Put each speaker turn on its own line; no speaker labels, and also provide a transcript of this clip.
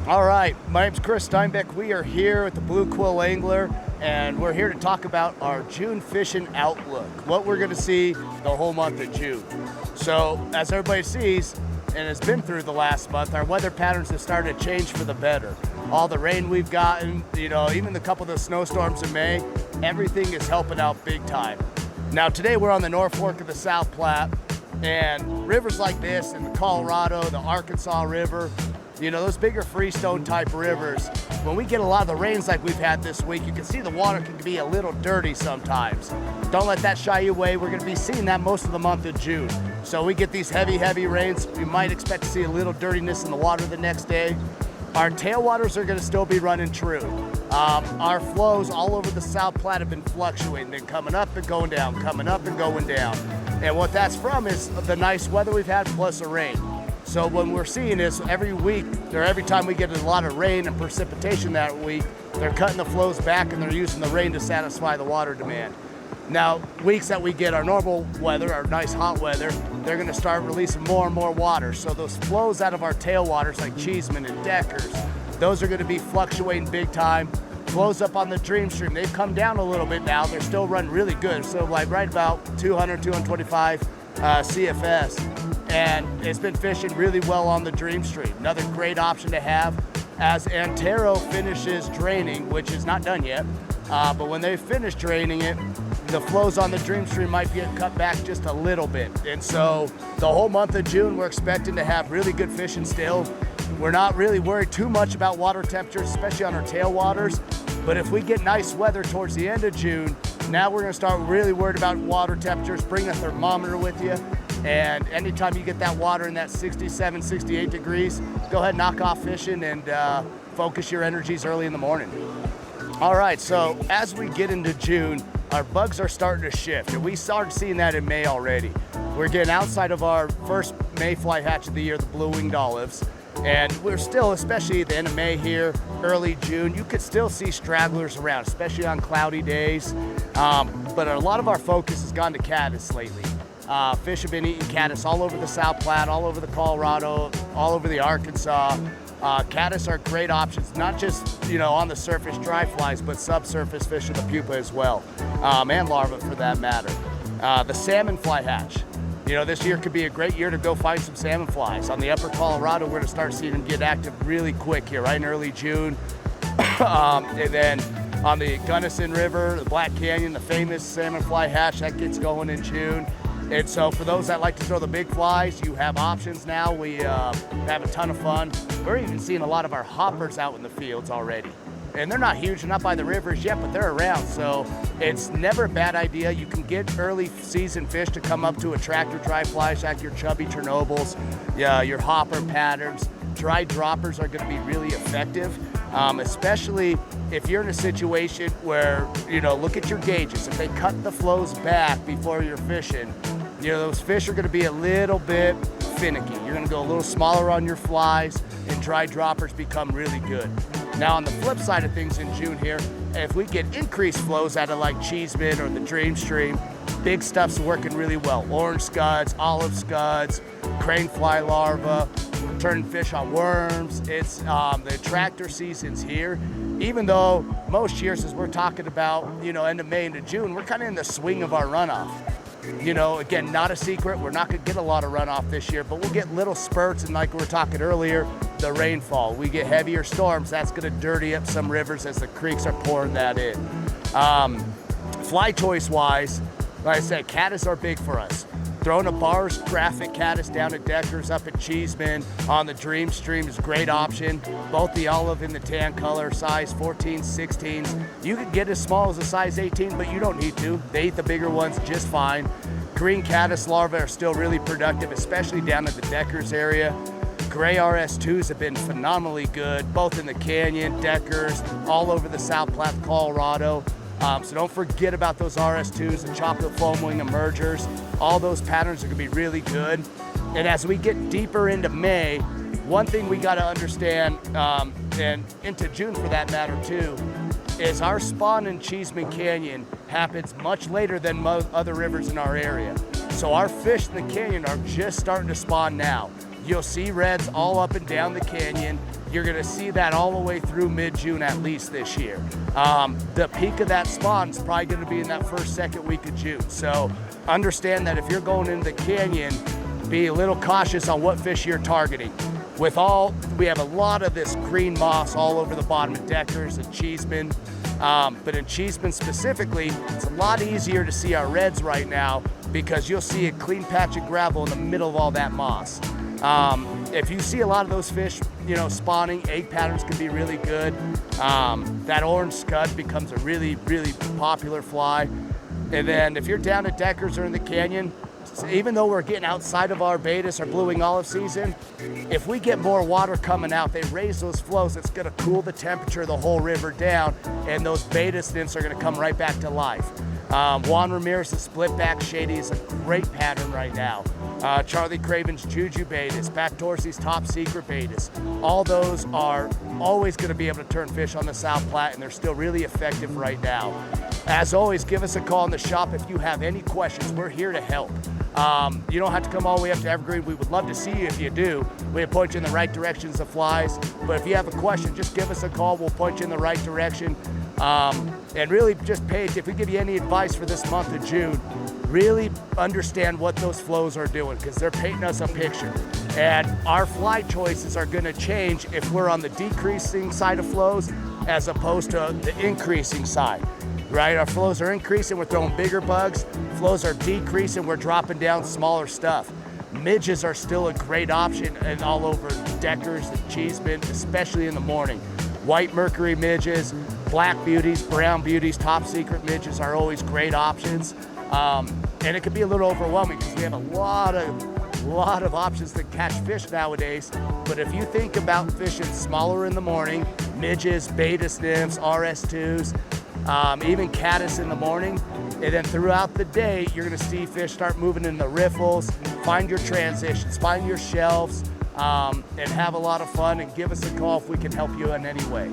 All right, my name's Chris Steinbeck. We are here at the Blue Quill Angler, and we're here to talk about our June fishing outlook, what we're going to see the whole month of June. So, as everybody sees, and has been through the last month, our weather patterns have started to change for the better. All the rain we've gotten, even the couple of the snowstorms in May, everything is helping out big time. Now, today we're on the North Fork of the South Platte, and rivers like this, and the Colorado, the Arkansas River, those bigger freestone type rivers, when we get a lot of the rains like we've had this week, you can see the water can be a little dirty sometimes. Don't let that shy you away. We're going to be seeing that most of the month of June. So we get these heavy rains. We might expect to see a little dirtiness in the water the next day. Our tailwaters are going to still be running true. Our flows all over the South Platte have been fluctuating, been coming up and going down, coming up and going down. And what that's from is the nice weather we've had plus the rain. So when we're seeing this every week, or every time we get a lot of rain and precipitation that week, they're cutting the flows back and they're using the rain to satisfy the water demand. Now, weeks that we get our normal weather, our nice hot weather, they're gonna start releasing more and more water. So those flows out of our tailwaters like Cheeseman and Deckers, those are gonna be fluctuating big time. Flows up on the Dream Stream, they've come down a little bit now. They're still running really good. So like right about 200, 225 CFS. And it's been fishing really well on the Dream Stream. Another great option to have as Antero finishes draining, which is not done yet. But when they finish draining it, the flows on the Dream Stream might get cut back just a little bit. And so the whole month of June, we're expecting to have really good fishing still. We're not really worried too much about water temperatures, especially on our tailwaters. But if we get nice weather towards the end of June, now we're gonna start really worried about water temperatures. Bring a thermometer with you. And anytime you get that water in that 67, 68 degrees, go ahead and knock off fishing and focus your energies early in the morning. All right, so as we get into June, our bugs are starting to shift, and we started seeing that in May already. We're getting outside of our first mayfly hatch of the year, the blue-winged olives, and we're still, especially at the end of May here, early June, you could still see stragglers around, especially on cloudy days. But a lot of our focus has gone to caddis lately. Fish have been eating caddis all over the South Platte, all over the Colorado, all over the Arkansas. Caddis are great options, not just on the surface dry flies, but subsurface fish in the pupa as well, and larvae for that matter. The salmon fly hatch. This year could be a great year to go find some salmon flies. On the upper Colorado, we're going to start seeing them get active really quick here, right in early June. And then on the Gunnison River, the Black Canyon, the famous salmon fly hatch, that gets going in June. And so for those that like to throw the big flies, you have options now. We have a ton of fun. We're even seeing a lot of our hoppers out in the fields already. And they're not huge, they're not by the rivers yet, but they're around. So it's never a bad idea. You can get early season fish to come up to attract your dry flies, like your chubby Chernobyls, your hopper patterns. Dry droppers are gonna be really effective, especially if you're in a situation where, look at your gauges. If they cut the flows back before you're fishing, those fish are gonna be a little bit finicky. You're gonna go a little smaller on your flies, and dry droppers become really good. Now on the flip side of things in June here, if we get increased flows out of like Cheeseman or the Dream Stream, big stuff's working really well. Orange scuds, olive scuds, crane fly larvae, turning fish on worms. It's the attractor season's here. Even though most years, as we're talking about, end of May into June, we're kind of in the swing of our runoff. Again, not a secret, we're not gonna get a lot of runoff this year, but we'll get little spurts, and like we were talking earlier, the rainfall. We get heavier storms, that's gonna dirty up some rivers as the creeks are pouring that in. Fly choice wise, like I said, caddis are big for us. Throwing a bars graphic caddis down at Deckers, up at Cheeseman on the Dream Stream is a great option. Both the olive and the tan color, size 14s, 16s. You could get as small as a size 18, but you don't need to. They eat the bigger ones just fine. Green caddis larvae are still really productive, especially down at the Deckers area. Gray RS2s have been phenomenally good, both in the Canyon, Deckers, all over the South Platte, Colorado. So don't forget about those RS2s, the chocolate foam wing emergers. All those patterns are gonna be really good. And as we get deeper into May, one thing we gotta understand, and into June for that matter too, is our spawn in Cheeseman Canyon happens much later than other rivers in our area. So our fish in the canyon are just starting to spawn now. You'll see reds all up and down the canyon. You're gonna see that all the way through mid-June at least this year. The peak of that spawn is probably gonna be in that first, second week of June. So understand that if you're going into the canyon, be a little cautious on what fish you're targeting. We have a lot of this green moss all over the bottom of Deckers and Cheeseman. But in Cheeseman specifically, it's a lot easier to see our reds right now because you'll see a clean patch of gravel in the middle of all that moss. If you see a lot of those fish, spawning, egg patterns can be really good. That orange scud becomes a really, really popular fly. And then if you're down at Deckers or in the canyon, even though we're getting outside of our Baetis or blue wing olive season, if we get more water coming out, they raise those flows, it's gonna cool the temperature of the whole river down, and those Baetis nymphs are gonna come right back to life. Juan Ramirez's split back shady is a great pattern right now. Charlie Craven's Juju Baetis, Pat Dorsey's Top Secret Baetis. All those are always gonna be able to turn fish on the South Platte, and they're still really effective right now. As always, give us a call in the shop if you have any questions. We're here to help. You don't have to come all the way up to Evergreen. We would love to see you if you do. We'll point you in the right directions of flies. But if you have a question, just give us a call. We'll point you in the right direction. And really just if we give you any advice for this month of June, really understand what those flows are doing because they're painting us a picture. And our fly choices are gonna change if we're on the decreasing side of flows as opposed to the increasing side. Right, our flows are increasing, we're throwing bigger bugs. Flows are decreasing, we're dropping down smaller stuff. Midges are still a great option and all over Deckers and Cheeseman, especially in the morning. White Mercury midges, black beauties, brown beauties, Top Secret midges are always great options. And it can be a little overwhelming because we have a lot of options to catch fish nowadays. But if you think about fishing smaller in the morning, midges, Baetis nymphs, RS2s, even caddis in the morning, and then throughout the day, you're gonna see fish start moving in the riffles, find your transitions, find your shelves, and have a lot of fun, and give us a call if we can help you in any way.